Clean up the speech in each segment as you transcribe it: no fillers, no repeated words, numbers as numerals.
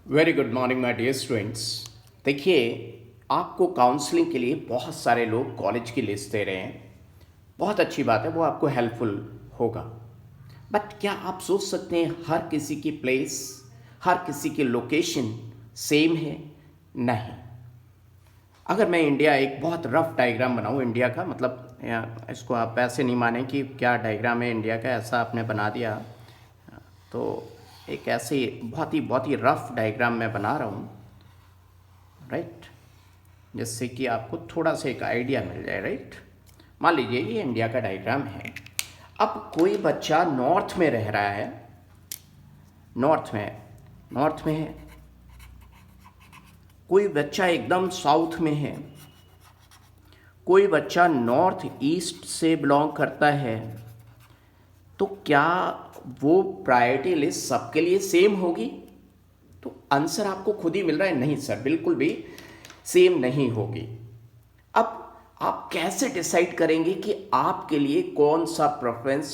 Very good morning my dear students. देखिए, आपको counselling के लिए बहुत सारे लोग कॉलेज की लिस्ट दे रहे हैं। बहुत अच्छी बात है, वो आपको हेल्पफुल होगा। बट क्या आप सोच सकते हैं हर किसी की प्लेस, हर किसी की लोकेशन सेम है? नहीं। अगर मैं इंडिया एक बहुत रफ डायग्राम बनाऊँ इंडिया का, मतलब इसको आप ऐसे नहीं माने कि क्या डायग्राम है इंडिया का, ऐसा आपने बना दिया तो एक ऐसे बहुत ही रफ डायग्राम मैं बना रहा हूँ, राइट, जिससे कि आपको थोड़ा सा एक आइडिया मिल जाए। राइट, मान लीजिए ये इंडिया का डायग्राम है। अब कोई बच्चा नॉर्थ में रह रहा है, नॉर्थ में है। कोई बच्चा एकदम साउथ में है। कोई बच्चा नॉर्थ ईस्ट से बिलोंग करता है। तो क्या वो प्रायोरिटी लिस्ट सबके लिए सेम होगी? तो आंसर आपको खुद ही मिल रहा है, नहीं सर, बिल्कुल भी सेम नहीं होगी। अब आप कैसे डिसाइड करेंगे कि आपके लिए कौन सा प्रेफरेंस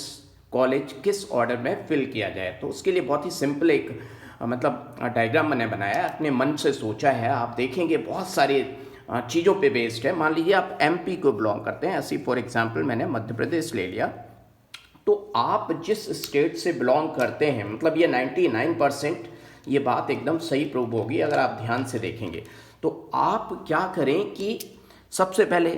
कॉलेज किस ऑर्डर में फिल किया जाए? तो उसके लिए बहुत ही सिंपल एक मतलब डायग्राम मैंने बनाया है, अपने मन से सोचा है। आप देखेंगे बहुत सारी चीज़ों पे बेस्ड है। मान लीजिए आप एमपी को बिलोंग करते हैं, ऐसी फॉर एग्जांपल मैंने मध्य प्रदेश ले लिया। तो आप जिस स्टेट से बिलोंग करते हैं, मतलब ये 99% ये बात एकदम सही प्रूव होगी अगर आप ध्यान से देखेंगे। तो आप क्या करें कि सबसे पहले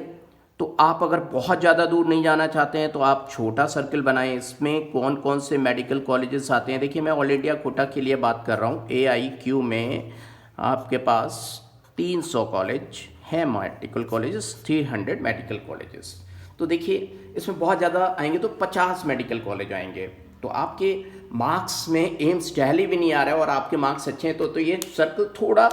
तो आप अगर बहुत ज़्यादा दूर नहीं जाना चाहते हैं तो आप छोटा सर्कल बनाएं। इसमें कौन कौन से मेडिकल कॉलेजेस आते हैं? देखिए, मैं ऑल इंडिया कोटा के लिए बात कर रहा हूँ। AIQ में आपके पास 300 कॉलेज हैं, मेडिकल कॉलेजेस, 300 मेडिकल कॉलेजेस। तो देखिए, इसमें बहुत ज़्यादा आएंगे तो 50 मेडिकल कॉलेज आएंगे। तो आपके मार्क्स में एम्स दिल्ली भी नहीं आ रहा है और आपके मार्क्स अच्छे हैं तो ये सर्कल थोड़ा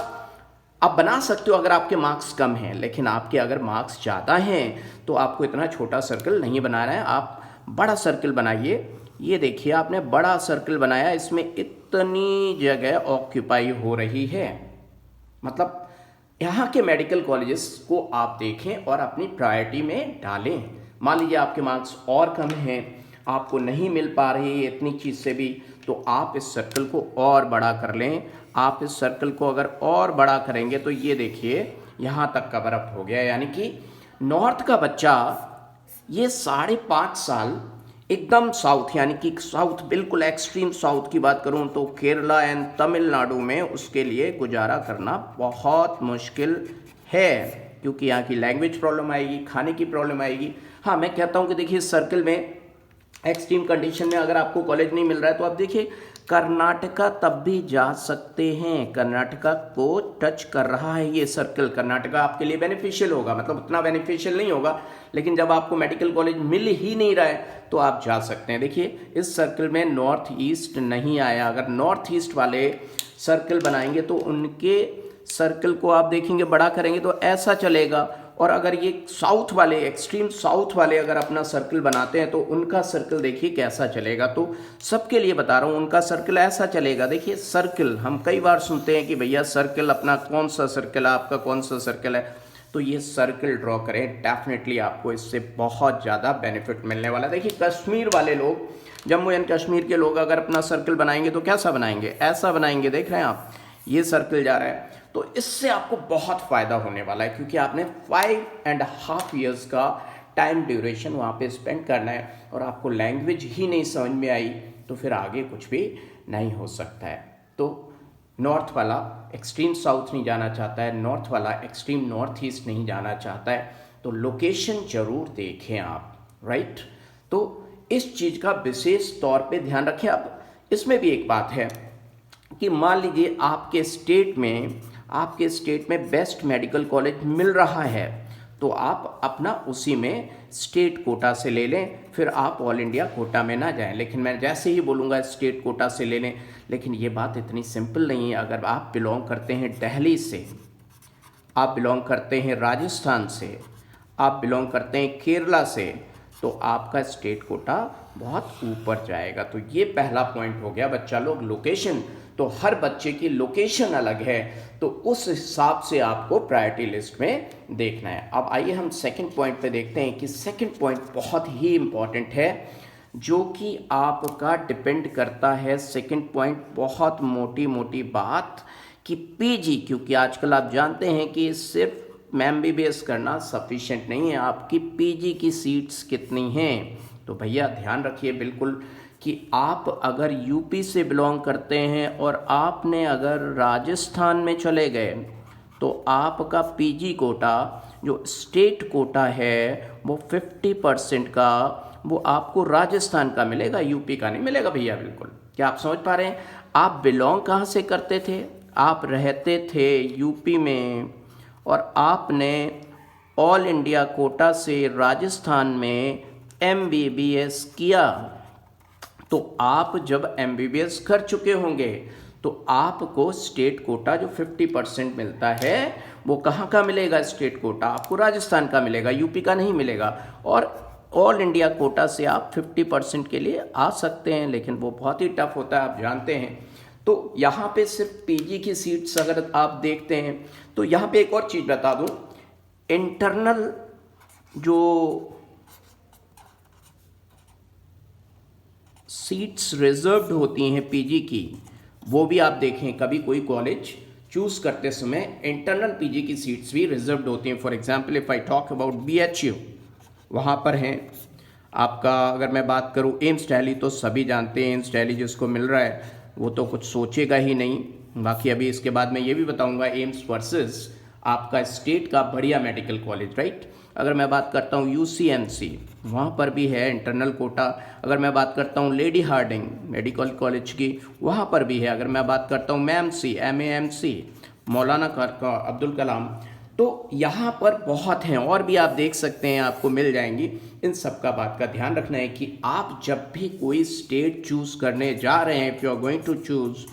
आप बना सकते हो अगर आपके मार्क्स कम हैं। लेकिन आपके अगर मार्क्स ज़्यादा हैं तो आपको इतना छोटा सर्कल नहीं बनाना है, आप बड़ा सर्कल बनाइए। ये देखिए, आपने बड़ा सर्कल बनाया, इसमें इतनी जगह ऑक्यूपाई हो रही है। मतलब यहाँ के मेडिकल कॉलेजेस को आप देखें और अपनी प्रायोरिटी में डालें। मान लीजिए आपके मार्क्स और कम हैं, आपको नहीं मिल पा रही है इतनी चीज़ से भी, तो आप इस सर्कल को और बड़ा कर लें। आप इस सर्कल को अगर और बड़ा करेंगे तो ये देखिए यहाँ तक कवर अप हो गया। यानी कि नॉर्थ का बच्चा ये 5.5 साल एकदम साउथ, यानी कि साउथ, बिल्कुल एक्सट्रीम साउथ की बात करूं तो केरला एंड तमिलनाडु में उसके लिए गुजारा करना बहुत मुश्किल है, क्योंकि यहाँ की लैंग्वेज प्रॉब्लम आएगी, खाने की प्रॉब्लम आएगी। हाँ, मैं कहता हूँ कि देखिए, इस सर्कल में एक्सट्रीम कंडीशन में अगर आपको कॉलेज नहीं मिल रहा है तो आप देखिए कर्नाटका तब भी जा सकते हैं। कर्नाटका को टच कर रहा है ये सर्कल। कर्नाटका आपके लिए बेनिफिशियल होगा, मतलब उतना बेनिफिशियल नहीं होगा, लेकिन जब आपको मेडिकल कॉलेज मिल ही नहीं रहा है तो आप जा सकते हैं। देखिए, इस सर्कल में नॉर्थ ईस्ट नहीं आया। अगर नॉर्थ ईस्ट वाले सर्कल बनाएंगे तो उनके सर्कल को आप देखेंगे बड़ा करेंगे तो ऐसा चलेगा। और अगर ये साउथ वाले, एक्सट्रीम साउथ वाले अगर अपना सर्कल बनाते हैं तो उनका सर्कल देखिए कैसा चलेगा। तो सबके लिए बता रहा हूँ, उनका सर्कल ऐसा चलेगा। देखिए, सर्कल हम कई बार सुनते हैं कि भैया सर्कल अपना कौन सा सर्कल है, आपका कौन सा सर्कल है। तो ये सर्कल ड्रॉ करें, डेफिनेटली आपको इससे बहुत ज़्यादा बेनिफिट मिलने वाला है। देखिए, कश्मीर वाले लोग, जम्मू एंड कश्मीर के लोग अगर अपना सर्कल बनाएंगे तो कैसा बनाएंगे? ऐसा बनाएंगे। देख रहे हैं आप, ये सर्कल जा रहा है। तो इससे आपको बहुत फ़ायदा होने वाला है, क्योंकि आपने 5.5 ईयर्स का टाइम ड्यूरेशन वहाँ पे स्पेंड करना है और आपको लैंग्वेज ही नहीं समझ में आई तो फिर आगे कुछ भी नहीं हो सकता है। तो नॉर्थ वाला एक्सट्रीम साउथ नहीं जाना चाहता है, नॉर्थ वाला एक्सट्रीम नॉर्थ ईस्ट नहीं जाना चाहता है, तो लोकेशन ज़रूर देखें आप, राइट। तो इस चीज़ का विशेष तौर पे ध्यान रखें। अब इसमें भी एक बात है कि मान लीजिए आपके स्टेट में बेस्ट मेडिकल कॉलेज मिल रहा है तो आप अपना उसी में स्टेट कोटा से ले लें, फिर आप ऑल इंडिया कोटा में ना जाएं। लेकिन मैं जैसे ही बोलूँगा स्टेट कोटा से ले लें, लेकिन ये बात इतनी सिंपल नहीं है। अगर आप बिलोंग करते हैं दिल्ली से, आप बिलोंग करते हैं राजस्थान से, आप बिलोंग करते हैं केरला से, तो आपका स्टेट कोटा बहुत ऊपर जाएगा। तो ये पहला पॉइंट हो गया बच्चा लोग, लोकेशन। तो हर बच्चे की लोकेशन अलग है, तो उस हिसाब से आपको प्रायोरिटी लिस्ट में देखना है। अब आइए हम सेकंड पॉइंट पे देखते हैं कि सेकंड पॉइंट बहुत ही इंपॉर्टेंट है, जो कि आपका डिपेंड करता है। सेकंड पॉइंट बहुत मोटी मोटी बात कि पीजी, क्योंकि आजकल आप जानते हैं कि सिर्फ एमबीबीएस करना सफिशिएंट नहीं है, आपकी पीजी की सीट्स कितनी हैं। तो भैया ध्यान रखिए बिल्कुल कि आप अगर यूपी से बिलोंग करते हैं और आपने अगर राजस्थान में चले गए तो आपका पीजी कोटा जो स्टेट कोटा है वो 50% का वो आपको राजस्थान का मिलेगा, यूपी का नहीं मिलेगा भैया। बिल्कुल, क्या आप समझ पा रहे हैं? आप बिलोंग कहाँ से करते थे? आप रहते थे यूपी में और आपने ऑल इंडिया कोटा से राजस्थान में एमबीबीएस किया। तो आप जब एमबीबीएस कर चुके होंगे तो आपको स्टेट कोटा जो 50% मिलता है वो कहाँ का मिलेगा? स्टेट कोटा आपको राजस्थान का मिलेगा, यूपी का नहीं मिलेगा। और ऑल इंडिया कोटा से आप 50% के लिए आ सकते हैं, लेकिन वो बहुत ही टफ होता है, आप जानते हैं। तो यहाँ पे सिर्फ पीजी की सीट्स अगर आप देखते हैं तो यहाँ पे एक और चीज़ बता दूँ, इंटरनल जो सीट्स रिजर्व्ड होती हैं पीजी की, वो भी आप देखें कभी कोई कॉलेज चूज़ करते समय इंटरनल पीजी की सीट्स भी रिजर्व्ड होती हैं। For example if I talk about BHU, वहाँ पर हैं आपका। अगर मैं बात करूँ एम्स दिल्ली, तो सभी जानते हैं एम्स दिल्ली जिसको मिल रहा है वो तो कुछ सोचेगा ही नहीं। बाकी अभी इसके बाद मैं ये भी बताऊँगा एम्स वर्सेस आपका स्टेट का बढ़िया मेडिकल कॉलेज, राइट। अगर मैं बात करता हूँ यूसीएमसी, वहाँ पर भी है इंटरनल कोटा। अगर मैं बात करता हूँ लेडी हार्डिंग मेडिकल कॉलेज की, वहाँ पर भी है। अगर मैं बात करता हूँ मैमसी एमएएमसी मौलाना अब्दुल कलाम, तो यहाँ पर बहुत हैं और भी आप देख सकते हैं, आपको मिल जाएंगी। इन सब का बात का ध्यान रखना है कि आप जब भी कोई स्टेट चूज़ करने जा रहे हैं, if you are going to choose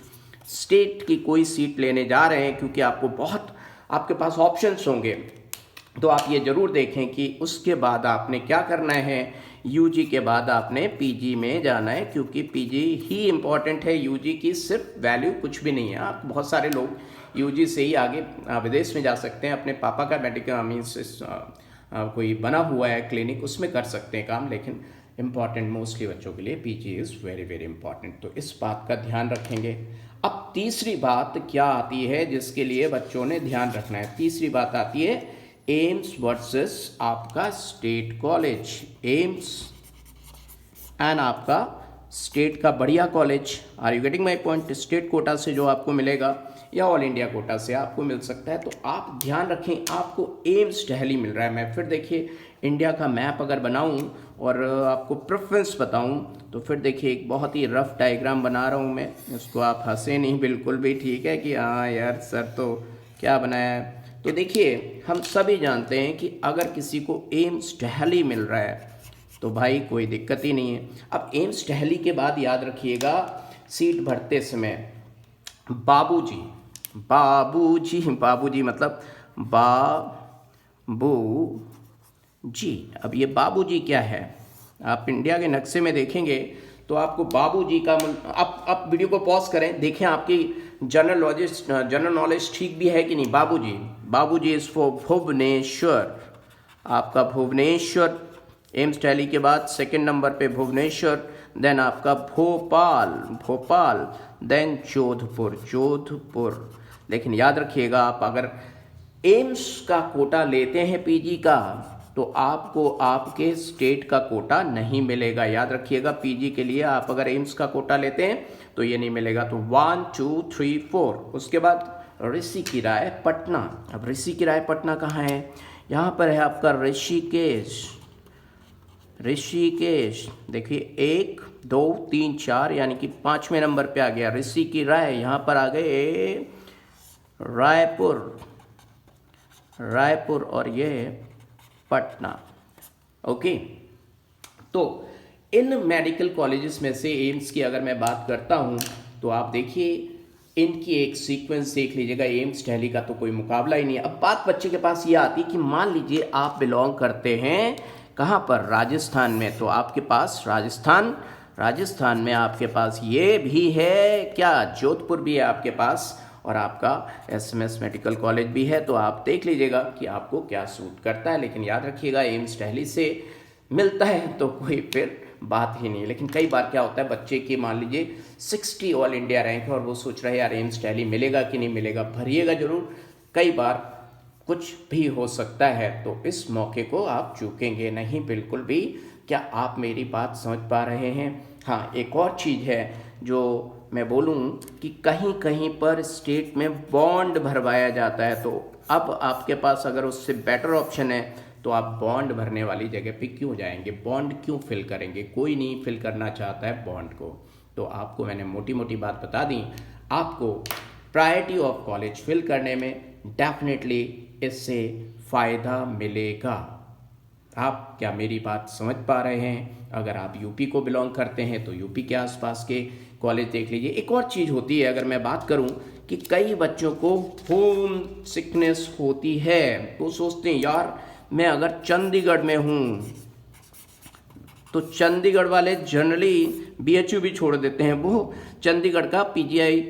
state की कोई सीट लेने जा रहे हैं, क्योंकि आपको बहुत आपके पास ऑप्शंस होंगे, तो आप ये ज़रूर देखें कि उसके बाद आपने क्या करना है। यूजी के बाद आपने पीजी में जाना है, क्योंकि पीजी ही इम्पॉर्टेंट है, यूजी की सिर्फ वैल्यू कुछ भी नहीं है। आप बहुत सारे लोग यूजी से ही आगे विदेश में जा सकते हैं, अपने पापा का मेडिकल मीन्स कोई बना हुआ है क्लिनिक, उसमें कर सकते हैं काम, लेकिन इम्पॉर्टेंट मोस्टली बच्चों के लिए PG is very very important. तो इस बात का ध्यान रखेंगे। अब तीसरी बात क्या आती है जिसके लिए बच्चों ने ध्यान रखना है? तीसरी बात आती है एम्स वर्सेस आपका स्टेट कॉलेज, एम्स एंड आपका स्टेट का बढ़िया college. Are you getting my point? State quota से जो आपको मिलेगा या ऑल इंडिया कोटा से आपको मिल सकता है। तो आप ध्यान रखें, आपको एम्स दिल्ली मिल रहा है। मैं फिर देखिए इंडिया का मैप अगर बनाऊं और आपको प्रेफरेंस बताऊं, तो फिर देखिए एक बहुत ही रफ डायग्राम बना रहा हूं मैं, इसको आप हंसे नहीं, बिल्कुल भी ठीक है कि हाँ यार सर तो क्या बनाया है। तो देखिए हम सभी जानते हैं कि अगर किसी को एम्स दिल्ली मिल रहा है तो भाई कोई दिक्कत ही नहीं है। अब एम्स दिल्ली के बाद याद रखिएगा सीट भरते समय बाबूजी, बाबूजी, बाबूजी मतलब बाबू जी। अब ये बाबूजी क्या है? आप इंडिया के नक्शे में देखेंगे तो आपको बाबूजी का आप वीडियो को पॉज करें, देखें आपकी जनरल नॉलेज ठीक भी है कि नहीं। बाबूजी, बाबूजी इज़ फॉर भुवनेश्वर। आपका भुवनेश्वर एम्स दिल्ली के बाद सेकंड नंबर पे भुवनेश्वर, देन आपका भोपाल, भोपाल, देन जोधपुर, जोधपुर। लेकिन याद रखिएगा आप अगर एम्स का कोटा लेते हैं पीजी का तो आपको आपके स्टेट का कोटा नहीं मिलेगा। याद रखिएगा पीजी के लिए आप अगर एम्स का कोटा लेते हैं तो ये नहीं मिलेगा। तो 1 2 3 4। उसके बाद ऋषि की राय पटना। अब ऋषि की राय पटना कहाँ है? यहाँ पर है आपका ऋषिकेश, ऋषिकेश। देखिए 1 2 3 4 यानी कि 5वें नंबर पे आ गया ऋषि की राय। यहाँ पर आ गए रायपुर, रायपुर और ये पटना। ओके, तो इन मेडिकल कॉलेजेस में से एम्स की अगर मैं बात करता हूँ तो आप देखिए इनकी एक सीक्वेंस देख लीजिएगा। एम्स दिल्ली का तो कोई मुकाबला ही नहीं है। अब बात बच्चे के पास ये आती कि मान लीजिए आप बिलोंग करते हैं कहाँ पर? राजस्थान में। तो आपके पास राजस्थान, राजस्थान में आपके पास ये भी है क्या? जोधपुर भी है आपके पास और आपका एसएमएस मेडिकल कॉलेज भी है। तो आप देख लीजिएगा कि आपको क्या सूट करता है। लेकिन याद रखिएगा एम्स दिल्ली से मिलता है तो कोई फिर बात ही नहीं है। लेकिन कई बार क्या होता है, बच्चे की मान लीजिए 60 ऑल इंडिया रैंक है और वो सोच रहे हैं यार एम्स दिल्ली मिलेगा कि नहीं मिलेगा, भरिएगा ज़रूर, कई बार कुछ भी हो सकता है, तो इस मौके को आप चूकेंगे नहीं बिल्कुल भी। क्या आप मेरी बात समझ पा रहे हैं? हाँ, एक और चीज़ है जो मैं बोलूँ कि कहीं कहीं पर स्टेट में बॉन्ड भरवाया जाता है, तो अब आपके पास अगर उससे बेटर ऑप्शन है तो आप बॉन्ड भरने वाली जगह पे क्यों जाएंगे, बॉन्ड क्यों फिल करेंगे? कोई नहीं फिल करना चाहता है बॉन्ड को। तो आपको मैंने मोटी मोटी बात बता दी। आपको प्रायोरिटी ऑफ कॉलेज फिल करने में डेफिनेटली इससे फ़ायदा मिलेगा। आप क्या मेरी बात समझ पा रहे हैं? अगर आप यूपी को बिलोंग करते हैं तो यूपी के आसपास के कॉलेज देख लीजिए। एक और चीज़ होती है, अगर मैं बात करूं कि कई बच्चों को होम सिकनेस होती है, तो सोचते हैं यार मैं अगर चंडीगढ़ में हूं, तो चंडीगढ़ वाले जनरली बीएचयू भी छोड़ देते हैं, वो चंडीगढ़ का पीजीआई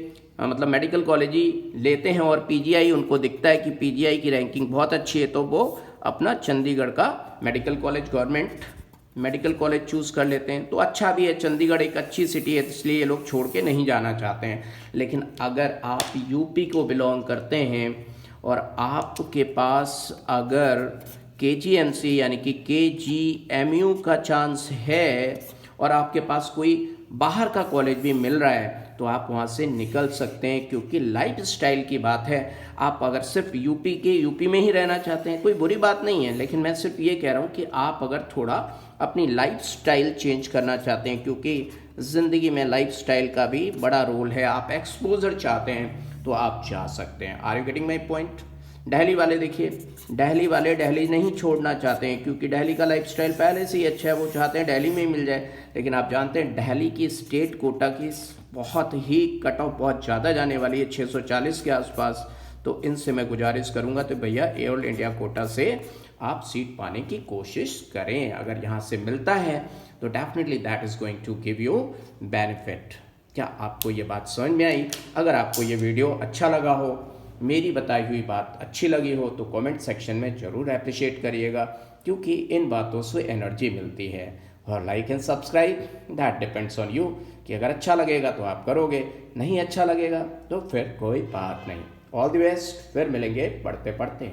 मतलब मेडिकल कॉलेज ही लेते हैं, और पीजीआई उनको दिखता है कि पीजीआई की रैंकिंग बहुत अच्छी है, तो वो अपना चंडीगढ़ का medical college, government medical college choose कर लेते हैं। तो अच्छा भी है, चंडीगढ़ एक अच्छी सिटी है, इसलिए ये लोग छोड़ के नहीं जाना चाहते हैं। लेकिन अगर आप यूपी को बिलोंग करते हैं और आपके पास अगर केजीएमसी यानी कि केजीएमयू का चांस है और आपके पास कोई बाहर का कॉलेज भी मिल रहा है, तो आप वहाँ से निकल सकते हैं, क्योंकि लाइफ स्टाइल की बात है। आप अगर सिर्फ यूपी में ही रहना चाहते हैं, कोई बुरी बात नहीं है, लेकिन मैं सिर्फ ये कह रहा हूँ कि आप अगर थोड़ा अपनी लाइफ स्टाइल चेंज करना चाहते हैं, क्योंकि ज़िंदगी में लाइफ स्टाइल का भी बड़ा रोल है, आप एक्सपोजर चाहते हैं तो आप जा सकते हैं। Are you getting my point? Delhi वाले देखिए, दिल्ली वाले दिल्ली नहीं छोड़ना चाहते हैं, क्योंकि दिल्ली का लाइफस्टाइल पहले से ही अच्छा है, वो चाहते हैं दिल्ली में ही मिल जाए। लेकिन आप जानते हैं दिल्ली की स्टेट कोटा की बहुत ही कट ऑफ बहुत ज़्यादा जाने वाली है, 640 के आसपास। तो इनसे मैं गुजारिश करूंगा तो भैया ऑल इंडिया कोटा से आप सीट पाने की कोशिश करें। अगर यहाँ से मिलता है तो definitely that is going to give you benefit. क्या आपको ये बात समझ में आई? अगर आपको ये वीडियो अच्छा लगा हो, मेरी बताई हुई बात अच्छी लगी हो, तो कमेंट सेक्शन में ज़रूर अप्रिशिएट करिएगा, क्योंकि इन बातों से एनर्जी मिलती है। और like and subscribe that depends on you, कि अगर अच्छा लगेगा तो आप करोगे, नहीं अच्छा लगेगा तो फिर कोई बात नहीं। ऑल द बेस्ट, फिर मिलेंगे पढ़ते पढ़ते।